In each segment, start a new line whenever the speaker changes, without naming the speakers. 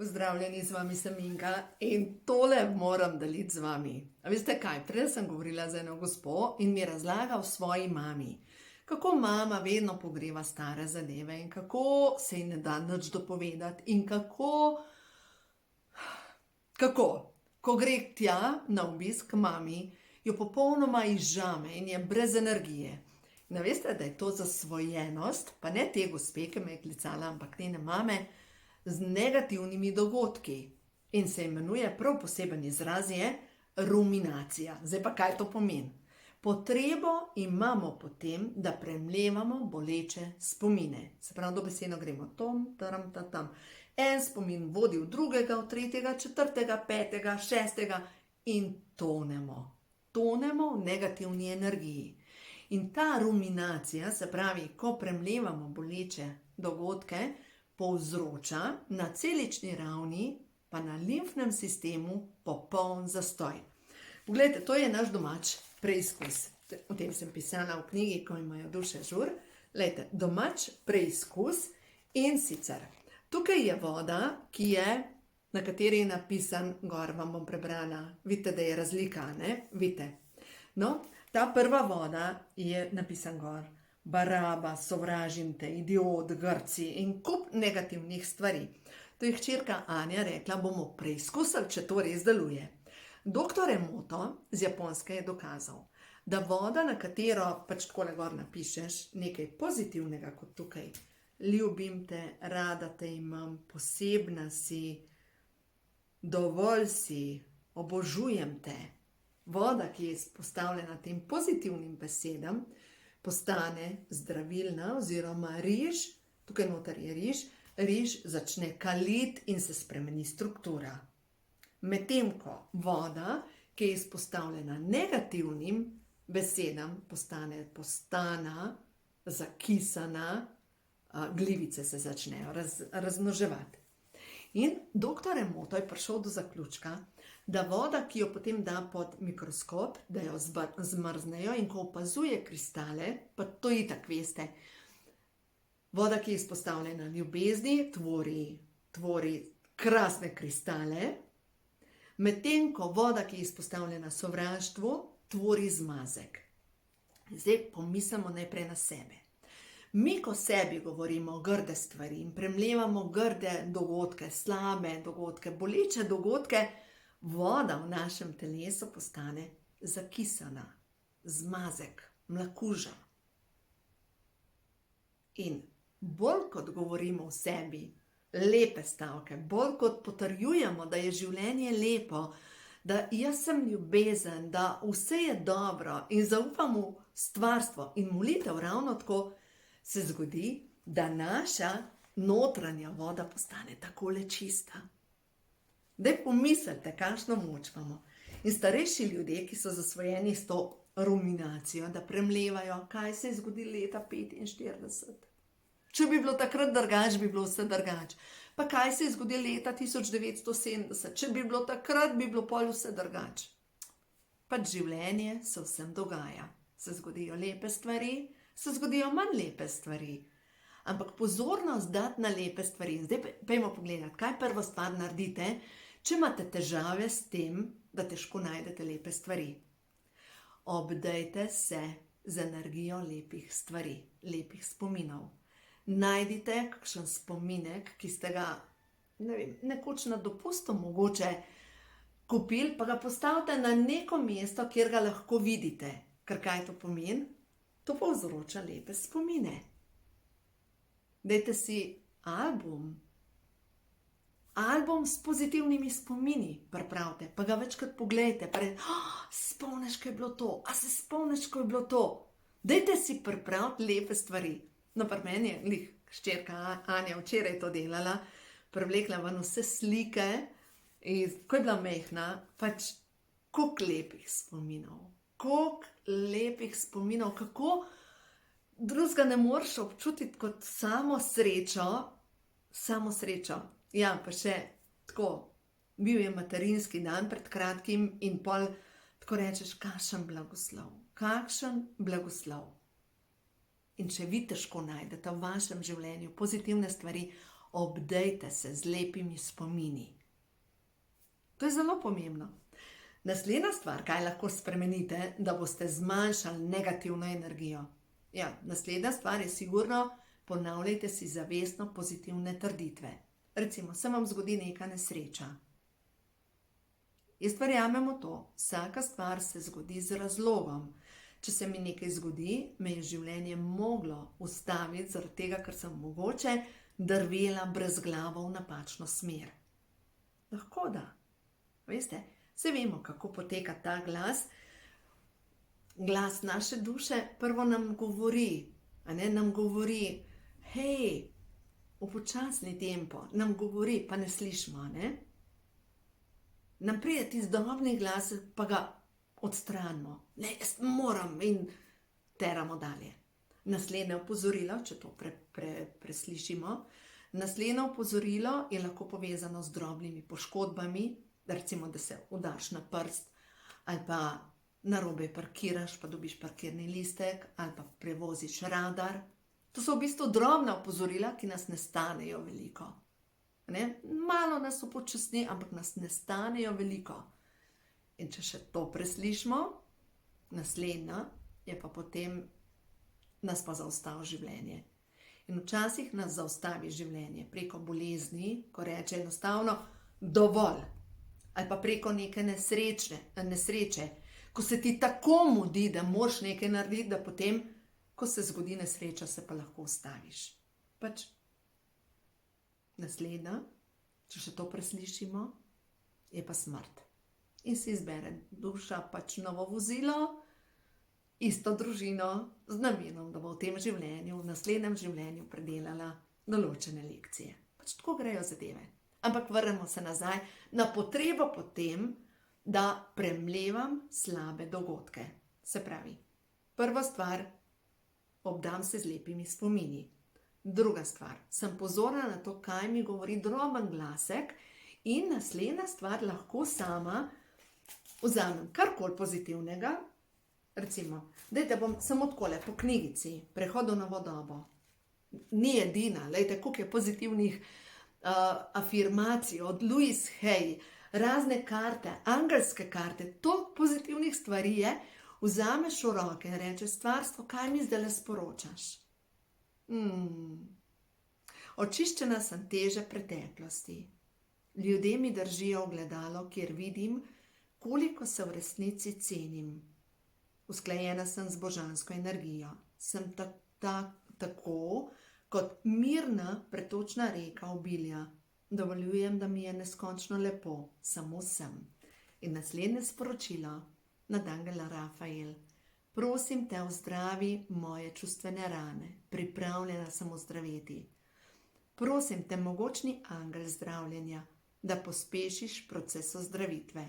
Pozdravljeni, z vami sem Inga in tole moram deliti z vami. A veste kaj, prej sem govorila z eno gospo in mi razlaga o svoji mami. Kako mama vedno pogreva stare zadeve in kako se ji ne da nič dopovedati in kako, ko gre tja na obisk mami, jo popolnoma izžame in je brez energije. Ne veste, da je to zasvojenost, pa ne te gospe, ki me je klicala, ampak njene mame, z negativnimi dogodki in se imenuje, prav poseben izraz je ruminacija. Zdaj pa kaj to pomeni? Potrebo imamo potem, da premlevamo boleče spomine. Se pravi, dobesedno gremo tom, taram, tam. En spomin vodi v drugega, v tretjega, četrtega, petega, šestega in tonemo. Tonemo v negativni energiji. In ta ruminacija, se pravi, ko premlevamo boleče dogodke, povzroča na celični ravni, pa na limfnem sistemu popoln zastoj. Poglejte, to je naš domač preizkus. O tem sem pisala v knjigi, ko imajo duše žur. Glejte, domač preizkus in sicer. Tukaj je voda, na kateri je napisan, gor vam bom prebrala. Vidite, da je razlika, ne? Vidite. No, ta prva voda je napisan gor. Baraba, sovražim te, idiot, Grci in kup negativnih stvari. To je hčerka Anja rekla, bomo preizkusili, če to res deluje. Doktor Emoto z Japonske je dokazal, da voda, na katero pač takole gor napišeš nekaj pozitivnega kot tukaj, ljubim te, rada te imam, posebna si, dovolj si, obožujem te. Voda, ki je izpostavljena tem pozitivnim besedam, postane zdravilna oziroma riž, tukaj noter je riž začne kaliti in se spremeni struktura. Medtem ko voda, ki je izpostavljena negativnim besedam, postane postana, zakisana, glivice se začnejo razmnoževati. In doktor Emoto je prišel do zaključka, da voda, ki jo potem da pod mikroskop, da jo zmrznejo in ko opazuje kristale, pa to itak veste, voda, ki je izpostavljena ljubezni, tvori krasne kristale, medtem ko voda, ki je izpostavljena sovraštvu, tvori zmazek. Zdaj pomislimo najprej na sebe. Mi, ko sebi govorimo grde stvari in premlevamo grde dogodke, slabe dogodke, boleče dogodke, voda v našem telesu postane zakisana, zmazek, mlakuža. In bolj kot govorimo v sebi lepe stavke, bolj kot potrjujemo, da je življenje lepo, da jaz sem ljubezen, da vse je dobro in zaupam v stvarstvo in molitev ravno tako, se zgodi, da naša notranja voda postane takole čista. Daj pomislite, kakšno moč imamo. In starejši ljudje, ki so zasvojeni s to ruminacijo, da premlevajo, kaj se je zgodilo leta 45. Če bi bilo takrat drugače, bi bilo vse drugače. Pa kaj se je zgodilo leta 1970? Če bi bilo takrat, bi bilo pol vse drugače. Pač življenje se vsem dogaja. Se zgodijo lepe stvari, se zgodijo manj lepe stvari. Ampak pozornost dati na lepe stvari. Zdaj pojmo pogledati, kaj prvo stvar naredite, če imate težave s tem, da težko najdete lepe stvari. Obdajte se z energijo lepih stvari, lepih spominov. Najdite kakšen spominek, ki ste ga, ne vem, nekoč na dopustu mogoče kupili, pa ga postavite na neko mesto, kjer ga lahko vidite. Ker kaj to pomeni? To povzroča lepe spomine. Dajte si album s pozitivnimi spomini pripravite, pa ga večkrat pogledajte, pa spomniš, ko je bilo to, a se spomniš, ko je bilo to. Dajte si pripraviti lepe stvari. No, pri meni je hčerka Anja včeraj to delala, privlekla ven vse slike, ko je bila majhna, pač koliko lepih spominov. Kako drugega ne moreš občutiti kot samo srečo. Ja, pa še tako, bil je materinski dan pred kratkim in pol tako rečeš, kakšen blagoslov. In če vi težko najdete v vašem življenju pozitivne stvari, Obdejte se z lepimi spomini. To je zelo pomembno. Naslednja stvar, kaj lahko spremenite, da boste zmanjšali negativno energijo. Ja, naslednja stvar je sigurno, ponavljajte si zavestno pozitivne trditve. Recimo, se vam zgodi neka nesreča. Jaz verjamem v to, vsaka stvar se zgodi z razlogom. Če se mi nekaj zgodi, me je življenje moglo ustaviti zaradi tega, ker sem mogoče drvela brezglavo v napačno smer. Lahko da. Veste, vse vemo, kako poteka ta glas. Glas naše duše prvo nam govori, nam govori, hej, upočasni tempo, nam govori, pa ne slišimo, Nam pride tisti dobri glas, pa ga odstranimo. Ne, jaz moram in teramo dalje. Naslednje opozorilo, če to preslišimo, naslednje opozorilo je lahko povezano z drobnimi poškodbami, recimo, da se udariš na prst, ali pa narobe parkiraš, pa dobiš parkirni listek, ali pa prevoziš radar. To so v bistvu drobna opozorila, ki nas ne stanejo veliko. Malo nas upočasni, ampak nas ne stanejo veliko. In če še to preslišimo, naslednja je pa potem nas pa zaustavi življenje. In včasih nas zaustavi življenje preko bolezni, ko reče enostavno dovolj. Ali pa preko neke nesreče, ko se ti tako mudi, da moraš nekaj narediti, da potem, ko se zgodi nesreča, se pa lahko ustaviš. Naslednja, če še to preslišimo, je pa smrt. In se izbere duša novo vozilo, isto družino, z namenom, da bo v tem življenju, v naslednjem življenju predelala določene lekcije. Tako grejo zadeve. Ampak vrnemo se nazaj na potrebo po tem, da premlevam slabe dogodke. Se pravi, prva stvar, obdam se z lepimi spomini. Druga stvar, sem pozorna na to, kaj mi govori droben glasek, in naslednja stvar, lahko sama vzamem karkoli pozitivnega. Recimo, dajte bom samo takole po knjigici Prehod v novo dobo. Ni edina, lejte, koliko je pozitivnih afirmacij od Louise Hay, razne karte, angelske karte, toliko pozitivnih stvari je, vzameš v roke in rečeš stvarstvo, kaj mi zdaj le sporočaš. Očiščena sem teže preteklosti. Ljudje mi držijo ogledalo, kjer vidim, koliko se v resnici cenim. Usklajena sem z božansko energijo. Sem tako, kot mirna pretočna reka obilja. Dovoljujem, da mi je neskončno lepo, samo sem. In naslednje sporočilo nad angela Rafael. Prosim te, ozdravi moje čustvene rane, pripravljena sem ozdraviti. Prosim te, mogočni angel zdravljenja, da pospešiš proces ozdravitve.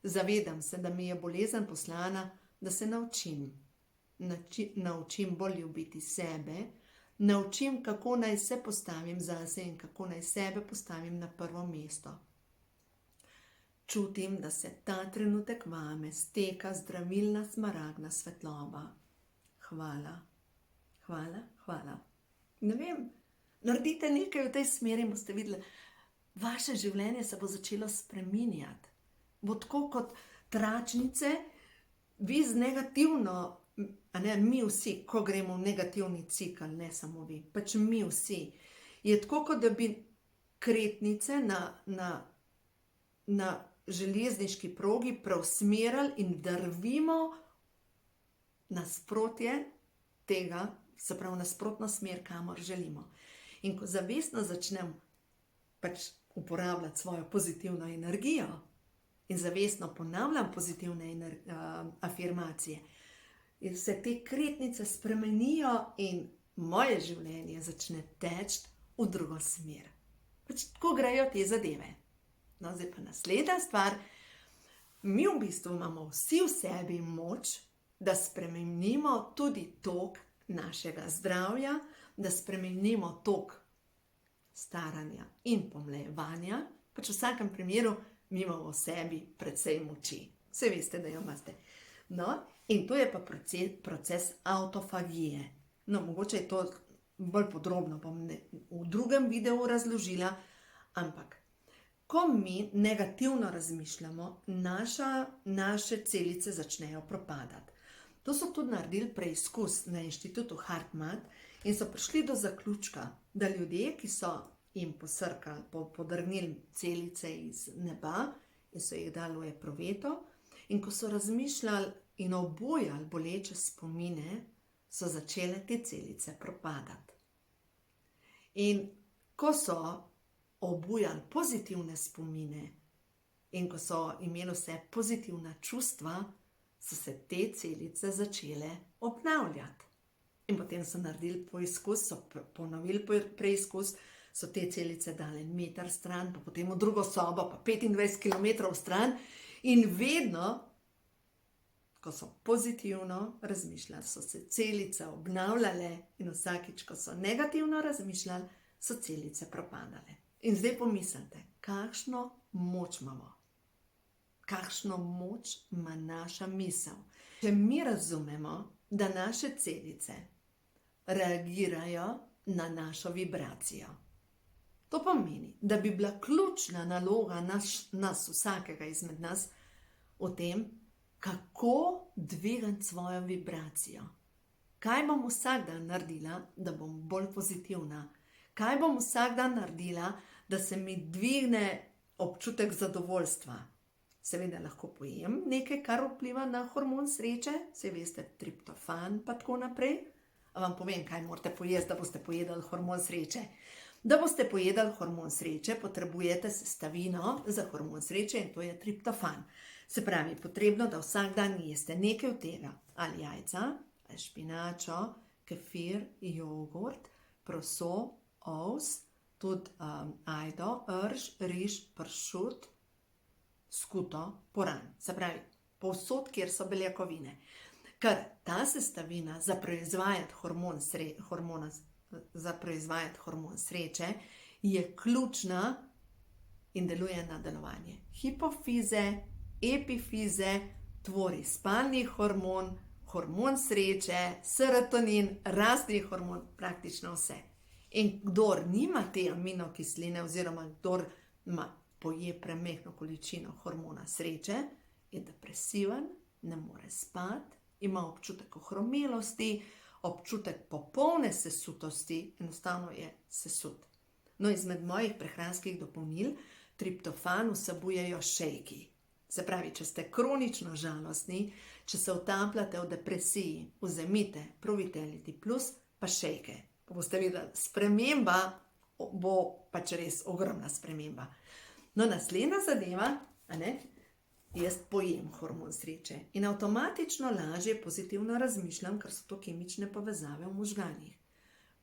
Zavedam se, da mi je bolezen poslana, da se naučim. Naučim bolj ljubiti sebe, naučim, kako naj se postavim zase in kako naj sebe postavim na prvo mesto. Čutim, da se ta trenutek vame steka zdravilna smaragdna svetloba. Hvala, hvala, hvala. Ne vem, naredite nekaj v tej smeri in boste videli, vaše življenje se bo začelo spreminjati. Bo tako kot tračnice, vi z negativno, mi vsi, ko gremo v negativni cikl, ne samo vi, mi vsi, je tako, kot da bi kretnice na železniški progi preusmerili in drvimo nasprotje tega, se pravi nasprotno smer, kamor želimo. In ko zavestno začnem uporabljati svojo pozitivno energijo in zavestno ponavljam pozitivne afirmacije, se te kretnice spremenijo in moje življenje začne teči v drugo smer. Tako grejo te zadeve. No, zdaj pa naslednja stvar. Mi v bistvu imamo vsi v sebi moč, da spremenimo tudi tok našega zdravja, da spremenimo tok staranja in pomlajevanja. V vsakem primeru mi imamo v sebi precej moči. Vse veste, da jo imate. No, in to je pa proces autofagije. No, mogoče je to bolj podrobno bom v drugem videu razložila, ampak ko mi negativno razmišljamo, naše celice začnejo propadati. To so tudi naredili preizkus na inštitutu HeartMath in so prišli do zaključka, da ljudje, ki so jim posrkali, podrgnili celice iz neba in so jih dali v eproveto, in ko so razmišljali in obujali boleče spomine, so začele te celice propadati. In ko so obujali pozitivne spomine in ko so imeli vse pozitivna čustva, so se te celice začele obnavljati. In potem so naredili poizkus, so ponovili preizkus, so te celice dali 1 meter stran, pa potem v drugo sobo, pa 25 km stran in vedno, ko so pozitivno razmišljali, so se celice obnavljale in vsakič, ko so negativno razmišljali, so celice propadale. In zdaj pomislite, kakšno moč imamo. Kakšno moč ima naša misel. Če mi razumemo, da naše celice reagirajo na našo vibracijo. To pomeni, da bi bila ključna naloga nas vsakega izmed nas v tem, kako dvigati svojo vibracijo. Kaj bom vsak dan naredila, da bom bolj pozitivna? Kaj bom vsak dan naredila, da se mi dvigne občutek zadovoljstva? Seveda lahko pojem nekaj, kar vpliva na hormon sreče, saj veste, triptofan pa tako naprej. A vam povem, kaj morate pojesti, da boste pojedali hormon sreče. Da boste pojedali hormon sreče, potrebujete sestavino za hormon sreče in to je triptofan. Se pravi, potrebno, da vsak dan jeste nekaj od tega, ali jajca, ali špinačo, kefir, jogurt, proso, ovs, tudi ajdo, rž, riž, pršut, skuto, puran. Se pravi, povsod, kjer so beljakovine. Ker ta sestavina za proizvajati hormon sreče je ključna in deluje na delovanje hipofize, epifize, tvori spalni hormon, hormon sreče, serotonin, rastni hormon, praktično vse. In kdor nima te aminokisline oziroma kdor poje premehno količino hormona sreče, je depresiven, ne more spati, ima občutek ohromelosti, občutek popolne sesutosti, enostavno je sesut. No, izmed mojih prehranskih dopolnil triptofan vsebujejo šejki. Se pravi, če ste kronično žalostni, če se utapljate v depresiji, vzemite Pro-Vitality Plus pa šejke. Pa boste videli, sprememba bo pač res ogromna sprememba. No, naslednja zadeva, jaz pojem hormon sreče in avtomatično lažje pozitivno razmišljam, ker so to kemične povezave v možganih.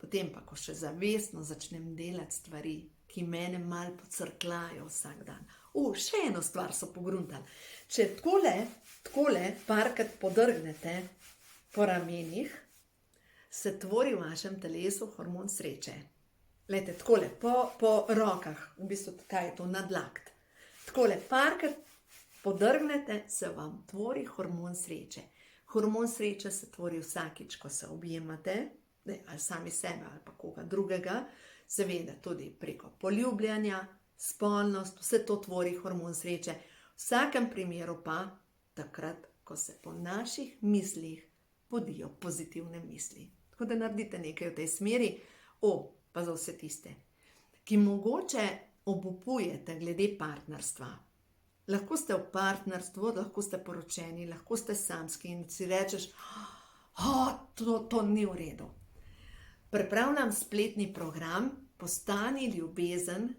Potem pa, ko še zavestno začnem delati stvari, ki mene malo pocrkljajo vsak dan. Še eno stvar so pogruntali. Če takole parkrat podrgnete po ramenih, se tvori v vašem telesu hormon sreče. Glejte, takole, po rokah, v bistvu kaj je to, nadlakt. Takole parkrat podrgnete, se vam tvori hormon sreče. Hormon sreče se tvori vsakič, ko se objemate, ali sami sebe ali pa koga drugega, seveda tudi preko poljubljanja, spolnost, vse to tvori hormon sreče. V vsakem primeru pa takrat, ko se po naših mislih podijo pozitivne misli. Tako da naredite nekaj v tej smeri. Pa za vse tiste, ki mogoče obupujete glede partnerstva. Lahko ste v partnerstvu, lahko ste poročeni, lahko ste samski in si rečeš, to ni v redu. Pripravljam spletni program Postani ljubezen,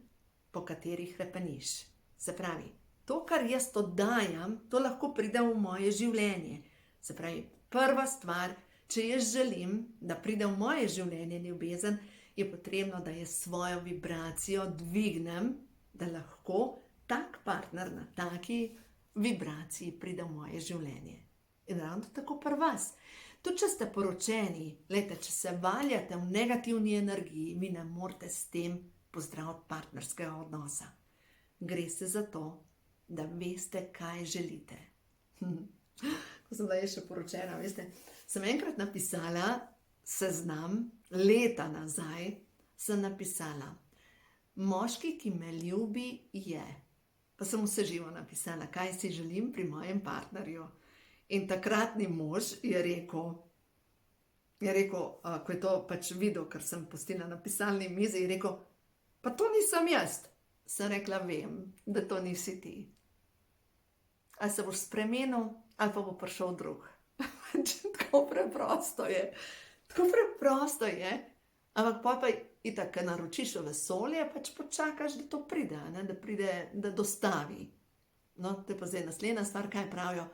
po kateri hrepeniš. Se pravi, to, kar jaz oddajam, to lahko pride v moje življenje. Se pravi, prva stvar, če jaz želim, da pride v moje življenje ljubezen, je potrebno, da jaz svojo vibracijo dvignem, da lahko tak partner na taki vibraciji pride v moje življenje. In ravno tako pri vas. Tudi če ste poročeni, glejte, če se valjate v negativni energiji, vi ne morete s tem pozdraviti partnerskega odnosa. Gre se za to, da veste, kaj želite. Ko sem bila še poročena, veste, sem enkrat napisala seznam, leta nazaj, sem napisala, moški, ki me ljubi, je. Pa sem vse živo napisala, kaj si želim pri mojem partnerju. In takratni mož je rekel, ko je to pač videl, ker sem pustila na pisalni mizi, je rekel, pa to nisem jaz. Sem rekla, vem, da to nisi ti. Ali se boš spremenil, ali pa bo prišel drug. Tako preprosto je. Tako preprosto je. Ampak pa itak, ko naročiš v vesolje, pač počakaš, da to pride, ne? Da pride, da dostavi. No, to je pa zdaj naslednja stvar, kaj pravijo,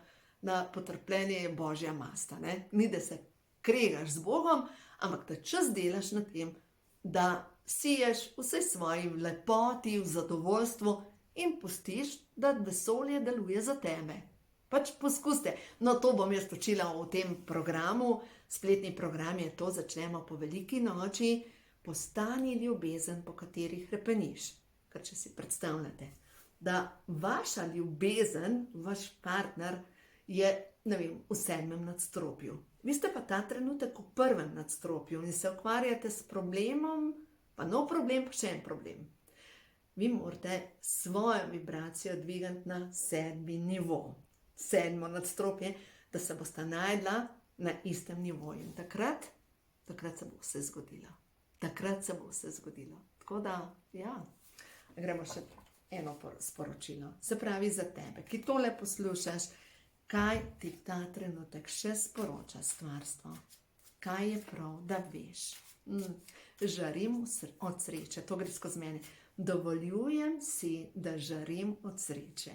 da potrpljenje je božja masta, ne? Ni, da se kregaš z Bogom, ampak da čas delaš na tem, da siješ vse svoji lepoti, v zadovoljstvu in pustiš, da vesolje deluje za tebe. Pač poskusite. No, to bom jaz učila v tem programu, spletni program je to, začnemo po veliki noči, postani ljubezen, po kateri hrepeniš. Ker če si predstavljate, da vaša ljubezen, vaš partner je, ne vem, v 7. nadstropju. Vi ste pa ta trenutek v 1. nadstropju in se ukvarjate s problemom, pa nov problem, pa še en problem. Vi morate svojo vibracijo dvigati na 7. nivo. 7. nadstropje, da se boste najdla na istem nivoju. In takrat se bo vse zgodilo. Takrat se bo vse zgodilo. Tako da, ja, gremo še eno sporočilo. Se pravi za tebe, ki tole poslušaš, kaj ti ta trenutek še sporoča stvarstvo? Kaj je prav, da veš? Žarim od sreče, to gre skozi mene. Dovoljujem si, da žarim od sreče.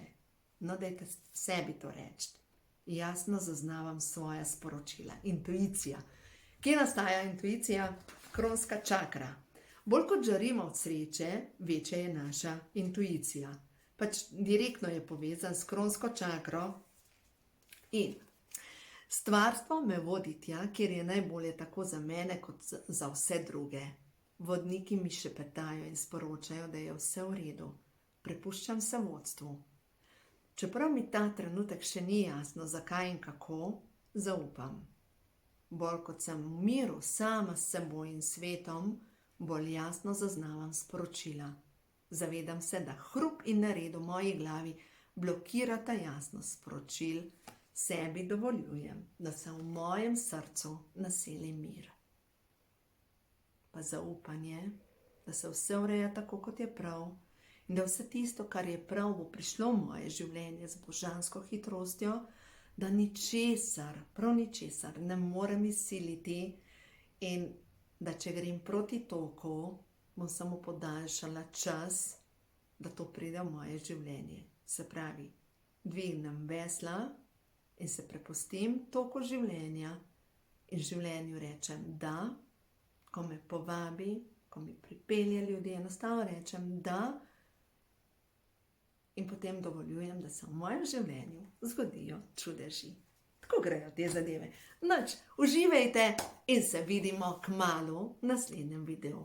No, dajte sebi to reči. Jasno zaznavam svoja sporočila. Intuicija. Kje nastaja intuicija? Kronska čakra. Bolj kot žarimo od sreče, večja je naša intuicija. Pač direktno je povezan s kronsko čakro in stvarstvo me vodi tja, kjer je najbolje tako za mene kot za vse druge. Vodniki mi šepetajo in sporočajo, da je vse v redu. Prepuščam se vodstvu. Čeprav mi ta trenutek še ni jasno, zakaj in kako, zaupam. Bolj kot sem v miru sama s seboj in svetom, bolj jasno zaznavam sporočila. Zavedam se, da hrup in nered v moji glavi blokirata jasnost sporočil, sebi dovoljujem, da se v mojem srcu naseli mir. Pa zaupanje, da se vse ureja tako, kot je prav, in da vse tisto, kar je prav, bo prišlo v moje življenje z božansko hitrostjo, da ničesar, prav ničesar ne morem izsiliti in da če grem proti toku, bom samo podaljšala čas, da to pride v moje življenje. Se pravi, dvignem vesla in se prepustim toku življenja in življenju rečem da, ko me povabi, ko mi pripelje ljudi, enostavno rečem da in potem dovoljujem, da se v mojem življenju zgodijo čudeži. Tako grejo te zadeve. Noč, uživajte in se vidimo kmalu v naslednjem videu.